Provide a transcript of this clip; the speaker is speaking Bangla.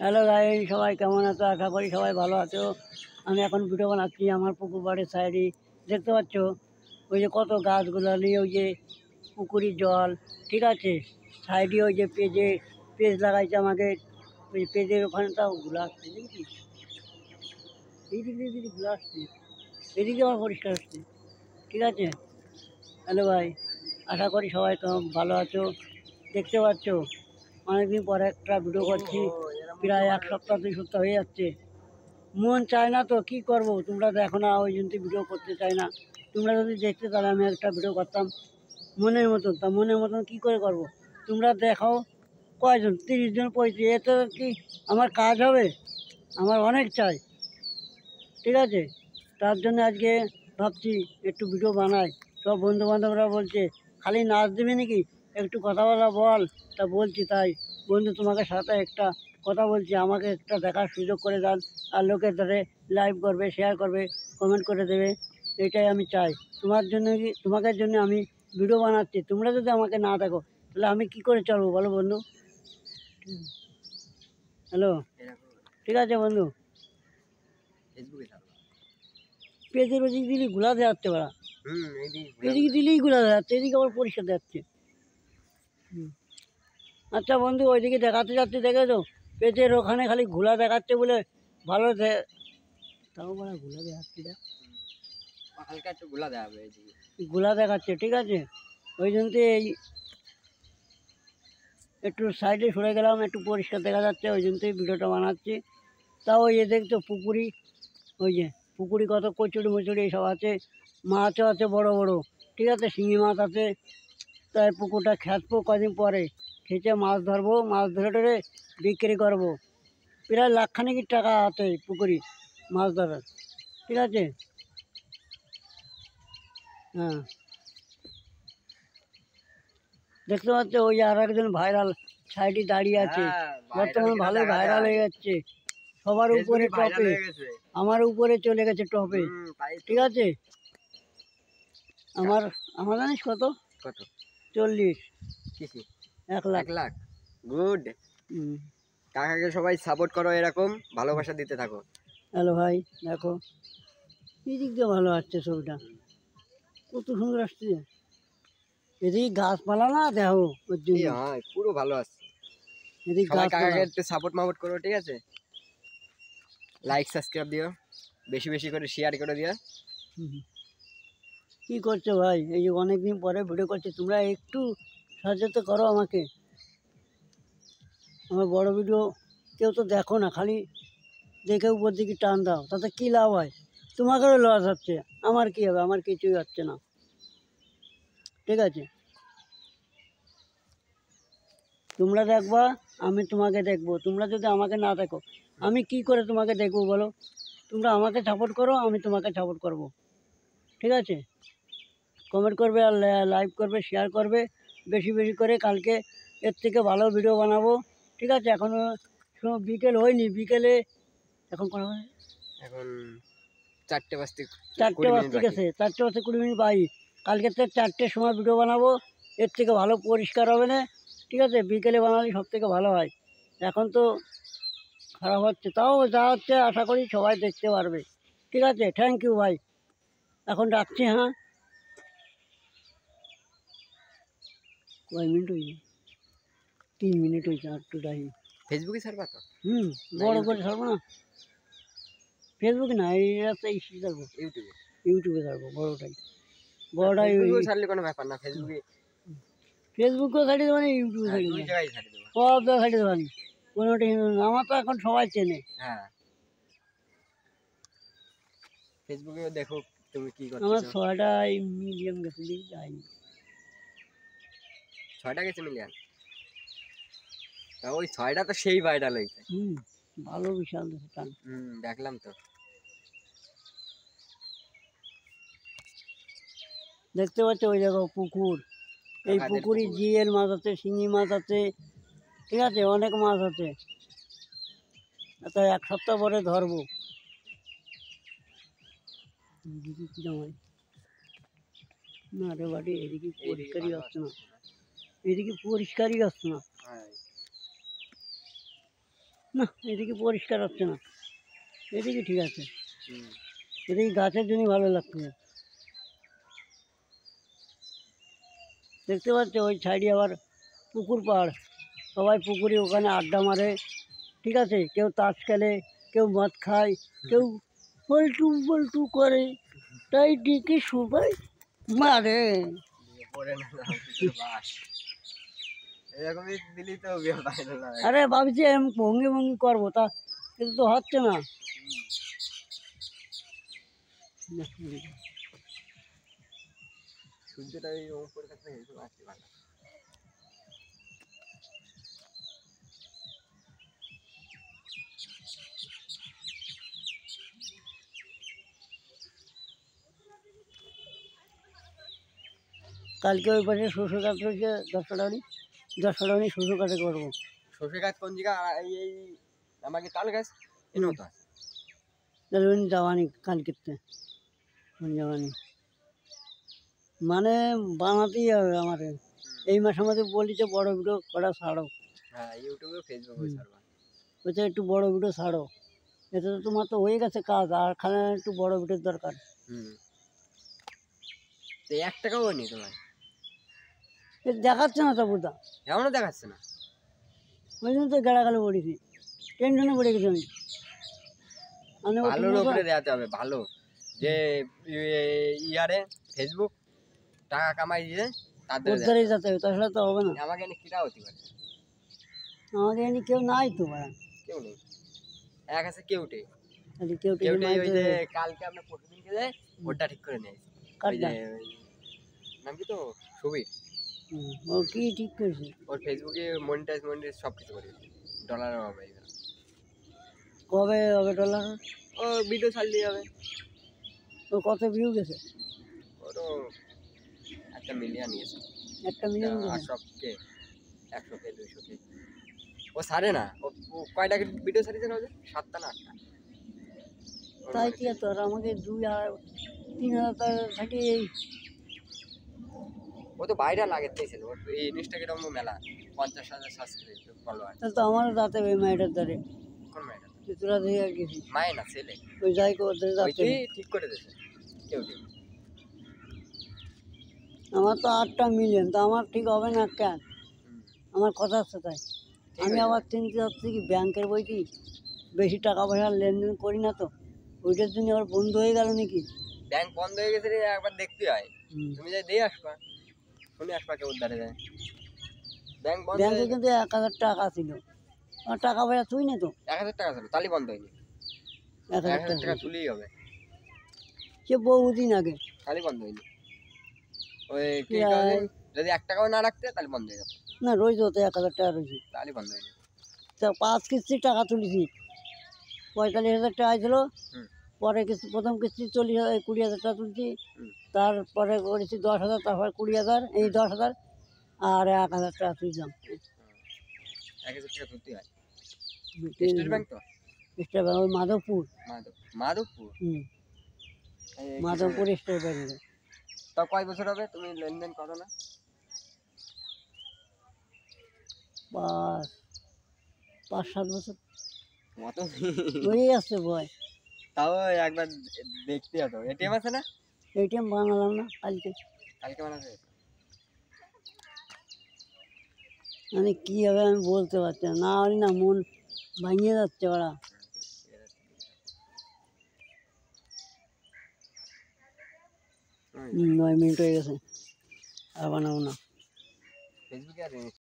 হ্যালো গাইস, সবাই কেমন আছো? আশা করি সবাই ভালো আছো। আমি এখন ভিডিও বানাচ্ছি আমার পুকুর বাড়ির সাইডে। দেখতে পাচ্ছ ওই যে কত গাছগুলো নিয়ে, ওই যে পুকুরের জল, ঠিক আছে। সাইডে ওই যে পেজ লাগাইছে আমাকে, ওই পেজের ওখানটাও ঘুরে আসছে, দেখছিস? এইদিকে ঘুরে আসছে, এদিকে আমার পরিষ্কার আসছে, ঠিক আছে। হ্যালো ভাই, আশা করি সবাই ভালো আছো। দেখতে পাচ্ছ অনেকদিন পরে একটা ভিডিও করছি, প্রায় এক সপ্তাহ 2 সপ্তাহ হয়ে যাচ্ছে। মন চায় না তো কী করবো, তোমরা দেখো না, ওই জন্য ভিডিও করতে চাই না। তোমরা যদি দেখতে তাহলে আমি একটা ভিডিও করতাম মনের মতন। তা মনের মতন কী করে করব? তোমরা দেখাও কয়জন, 30 জন 35, এতে কি আমার কাজ হবে? আমার অনেক চাই, ঠিক আছে। তার জন্য আজকে ভাবছি একটু ভিডিও বানাই। সব বন্ধুবান্ধবরা বলছে খালি নাচ দেবে নাকি, একটু কথা বলা বল। তা বলছি তাই বন্ধু, তোমাকে সাথে একটা কথা বলছি, আমাকে একটা দেখার সুযোগ করে দেন। আর লোকের ধরে লাইভ করবে, শেয়ার করবে, কমেন্ট করে দেবে, এটাই আমি চাই। তোমাদের জন্য আমি ভিডিও বানাচ্ছি। তোমরা যদি আমাকে না দেখো তাহলে আমি কি করে চলবো বলো বন্ধু? হ্যালো, ঠিক আছে বন্ধু। পেজের ওদিক দিলে ঘোলা যাচ্ছে ওরা, এদিকে দিলেই ঘোলা যাচ্ছে, এদিকে আবার পরিষ্কার যাচ্ছে। আচ্ছা বন্ধু, ওইদিকে দেখাতে যাচ্ছে, দেখেছো পেজের ওখানে খালি ঘোলা দেখাচ্ছে বলে ভালো তাও বলা ঘোলা দেখাচ্ছে, হালকা একটু ঘোলা দেখাবে, ঘোলা দেখাচ্ছে, ঠিক আছে। ওই জন্য এই একটু সাইডে সরে গেলাম, একটু পরিষ্কার দেখা যাচ্ছে, ওই জন্যই ভিডিওটা বানাচ্ছি। তাও ওই যে দেখছো পুকুরি, ওই যে পুকুরি কত কচুরি মচুরি সব আছে, মাছও আছে বড় বড়, ঠিক আছে, শিঙি মাছ আছে। তাই পুকুরটা খেঁচবো কদিন পরে, খেঁচে মাছ ধরবো, মাছ ধরে ধরে বিক্রি করবো। প্রায় লাখখানেকের টাকা আছে পুকুরি মাছ ধরার, ঠিক আছে। হ্যাঁ, দেখতে পাচ্ছ ওই আর একজন ভাইরাল সাইডে দাঁড়িয়ে আছে, বর্তমানে ভালোই ভাইরাল হয়ে যাচ্ছে সবার উপরে, টপে। আমার উপরে চলে গেছে টপে, ঠিক আছে। আমার আমার জানিস কত? 40, 1 লাখ। গুড। কাকাকে সবাই সাপোর্ট করো, এরকম ভালোবাসা দিতে থাকো। হ্যালো ভাই, দেখো এই দিক দিয়ে ভালো আসছে ছবিটা, কত সুন্দর আসছে। এদিকে গাছপালা না দেখো, ওর জন্য পুরো ভালো আসছে। এদিকে সবাই কাকাকে গাছপালা। একটু সাপোর্ট মাপোর্ট করো, ঠিক আছে। লাইক সাবস্ক্রাইব দিও, বেশি বেশি করে শেয়ার করে দিও। কী করছো ভাই? এই যে অনেকদিন পরে ভিডিও করছি, তোমরা একটু সাহায্য করো আমাকে। আমার বড় ভিডিও কেউ তো দেখো না, খালি দেখে উপর দিকে টান দাও, তাতে কী লাভ হয়? তোমাকেও লস হচ্ছে, আমার কী হবে? আমার কিছুই হচ্ছে না, ঠিক আছে। তোমরা দেখবা, আমি তোমাকে দেখবো। তোমরা যদি আমাকে না দেখো আমি কি করে তোমাকে দেখবো বলো? তোমরা আমাকে সাপোর্ট করো, আমি তোমাকে সাপোর্ট করব, ঠিক আছে। কমেন্ট করবে আর লাইক করবে, শেয়ার করবে বেশি বেশি করে। কালকে এর থেকে ভালো ভিডিও বানাবো, ঠিক আছে। এখনও বিকেল হয়নি, বিকেলে এখন কটা বাজে? এখন 4টে বাজতে 4টে 20 মিনিট বাজতে বাকি। গেছে, 4টে বাজতে 20 মিনিট বাই। কালকে তো 4টের সময় ভিডিও বানাবো, এর থেকে ভালো পরিষ্কার হবে না, ঠিক আছে। বিকেলে বানালে সব থেকে ভালো হয়, এখন তো খারাপ হচ্ছে। তাও যা হচ্ছে আশা করি সবাই দেখতে পারবে, ঠিক আছে। থ্যাংক ইউ ভাই, এখন রাখছি। হ্যাঁ, কয় মিনিট হয়েছে? 3 মিনিট হয়েছে, আর একটু টাইম। ফেসবুকে ছাড়বা তো? বড় করে ছাড়বো না, ফেসবুকে না, এই রাস্তায় ছাড়বো, ইউটিউবে। ইউটিউবে ছাড়বো বড়টাই। ফেসবুকেও ছাড়লে কোনো ব্যাপার না, ফেসবুকে ফেসবুকেও ছাড়িয়ে দেবো, ইউটিউবে ছাড়িয়ে দুই দেবো, জায়গায় ছাড়ে দেবো। সব জায়গায় ছাড়িয়ে দেবো। কোনোটাই আমার তো এখন সবাই চেনে। হ্যাঁ, ফেসবুকেও দেখো তুমি কি আমার করতেছো। 6টায় মিডিয়াম গেছে, যাইনি। 6টা গেছে মিলিয়ন, তা ওই 6টা তো সেই ভাইরাল হয়েছে। ভালো, বিশাল টান। দেখলাম তো। দেখতে পাচ্ছ ওই দেখো পুকুর, এই পুকুরে জিএল মাছ আছে, শিঙি মাছ আছে, ঠিক আছে, অনেক মাছ আছে। তাই 1 সপ্তাহ পরে ধরবো। এদিকে কিরম হয়? না রে বাড়ি, এদিকে পরিষ্কারই আসছে না, এদিকে পরিষ্কারই আসছে না। না এদিকে পরিষ্কার হচ্ছে না, এদিকে ঠিক আছে, হুম। এদিকে গাছের জন্য ভালো লাগছে। দেখতে পাচ্ছ ওই সাইডে আবার পুকুর পাড়, সবাই পুকুরে ওখানে আড্ডা মারে, ঠিক আছে, কেউ তাস খেলে, কেউ মদ খায়, কেউ পল্টু পল্টু করে, তাই দিকে সবাই মারে। দিয়ে পড়ে না নাম কিছু বাস এরকমই দিলি তো ভাইরাল হয়। আরে ভাবছি এরম ভঙ্গি ভঙ্গি করবো, তা কিন্তু তো হচ্ছে না। সূর্যটা এই উপরে থাকতে হেঁটে আসছে ভালো। কালকে ওই পাশে শ্বশুর কাজ রয়েছে, 10টা উনি শ্বশুর কাজে করবো। সর্ষে গাছ কোন জায়গা এই আমাকে তাল গাছ এনে হতো তাহলে উনি যাওয়ানি কালকেতে, উনি যাওয়ানি মানে বানাতেই হবে আমার। এই মাসের মধ্যে বলেছে বড় ভিডিও করা ছাড়ো, হ্যাঁ ইউটিউবে ফেসবুকে হুম। ছাড়বা। বলছে একটু বড় ভিডিও ছাড়ো, এতে তো তোমার তো হয়ে গেছে কাজ, আর খালি একটু বড় ভিডিওর দরকার। হুম। তো 1 টাকাও নেই তোমার, এ দেখাচ্ছে না তো বুঝা, এমনও দেখাচ্ছে না। ওই জন্য তো গালাগালি পড়েছি, টেনশনে পড়ে গেছি আমি। আমি ও ভালোর তুমি উপরে দেখাতে হবে, ভালো যে ইয়ারে ফেসবুক টাকা কামাই দিয়ে তাদের উদ্ধারেই যেতে হবে, তাছাড়া তো হবে না। আমাকে এনে কিরা হতে পারে, আমাদের এনে কেউ নাই তো ভাড়া, কেউ নেই। এক আছে কেউটে, তাহলে কেউ টেকে কেউটে মাইর ওই যে দেবে। কালকে আমরা প্রতিদিন গেলে ওটা ঠিক করে নিয়ে আসি। ওই কাটটা যে নাম কি তো সুবীর, ও কি ঠিক করেছে? ওর ফেসবুকে মনিটাইজ সব কিছু করে ডলারের অভাব হয়ে গেল। কবে হবে ডলার? ও ভিডিও ছাড়লেই হবে। ও কত ভিউ গেছে? ওরও 1 মিলিয়ন গেছে। 1 মিলিয়ন গেছে? 800K 100K 200K ও ছাড়ে না। ও কয়টা ভিডিও ছাড়িয়েছে না, 7টা না 8টা। তাই কি তো, আর আমাকে 2,000 3,000 টাকা থাকি এই। ও তো বাইরে লাগেতেই ছিল, ওর এই ইনস্টাগ্রামও মেলা 50,000 সাবস্ক্রাইব ফলোয়ার। তাহলে তো আমারও যাতে হবে মাইটার দ্বারে, কোন মেয়েটা? তোরা দিয়ে আর গেছি মায়ে না ছেলে, ওই যাই করতে যাচ্ছে। ওইটি ঠিক করে দিয়েছে কেউ ঠিক। আমার তো 8টা মিলিয়ন, তো আমার ঠিক হবে না কেন? আমার কথা আছে তাই। আমি আবার চিন্তা হচ্ছে কি, ব্যাংকের বইটি বেশি টাকা পয়সা লেনদেন করি না তো, ওইটার জন্য আবার বন্ধ হয়ে গেল নাকি। ব্যাংক বন্ধ হয়ে গেছে রে, একবার দেখতে হয়। তুমি যাই দিয়ে আসবা, শুনে আসবা কেউ উদ্ধারে যায়। ব্যাংক বন্ধ ব্যাংকে হয়ে কিন্তু 1,000 টাকা ছিল, আমার টাকা পয়সা তুই না তো। 1,000 টাকা ছিল, তাহলে বন্ধ হয়নি। 1,000 1,000 টাকা টাকা তুলেই হবে, সে বহুদিন আগে। তাহলে বন্ধ হয়নি। ওই কি ইয়া, কাজে যদি 1 টাকাও না রাখতে তাহলে বন্ধ হয়ে যেত, না রয়েছে ওতে 1,000 টাকা রয়েছে। তাহলে বন্ধ হয়নি। তা 5 কিস্তির টাকা তুলেছি, 45,000 টাকা ছিল। হুম। পরে কিস্তি, প্রথম কিস্তি 20,000 টাকা তুলছি, হুম। তারপরে করেছি 10,000, তারপরে 20,000, এই 10,000 আর 1,000 টাকা তুললাম। 1,000 টাকা তুলতে হয়। তিন স্টেট ব্যাংক তো স্টেট ব্যাংক, ওই মাধবপুর। মাধবপুর। হুম, এই মাধবপুর স্টেট ব্যাংক। তা কয় বছর হবে তুমি লেনদেন করো না? 5-7 বছর মত হয়ে আসছে ভয়। তাও একবার দেখতে হতো। এটিএম আছে না? এটিএম বানালাম না কালকে, কালকে বানাবে। মানে কী হবে আমি বলতে পারছি না, না হলে না মন ভাঙিয়ে যাচ্ছে ওরা। 9 মিনিট হয়ে গেছে, আর বানাবো না। ফেসবুকে আর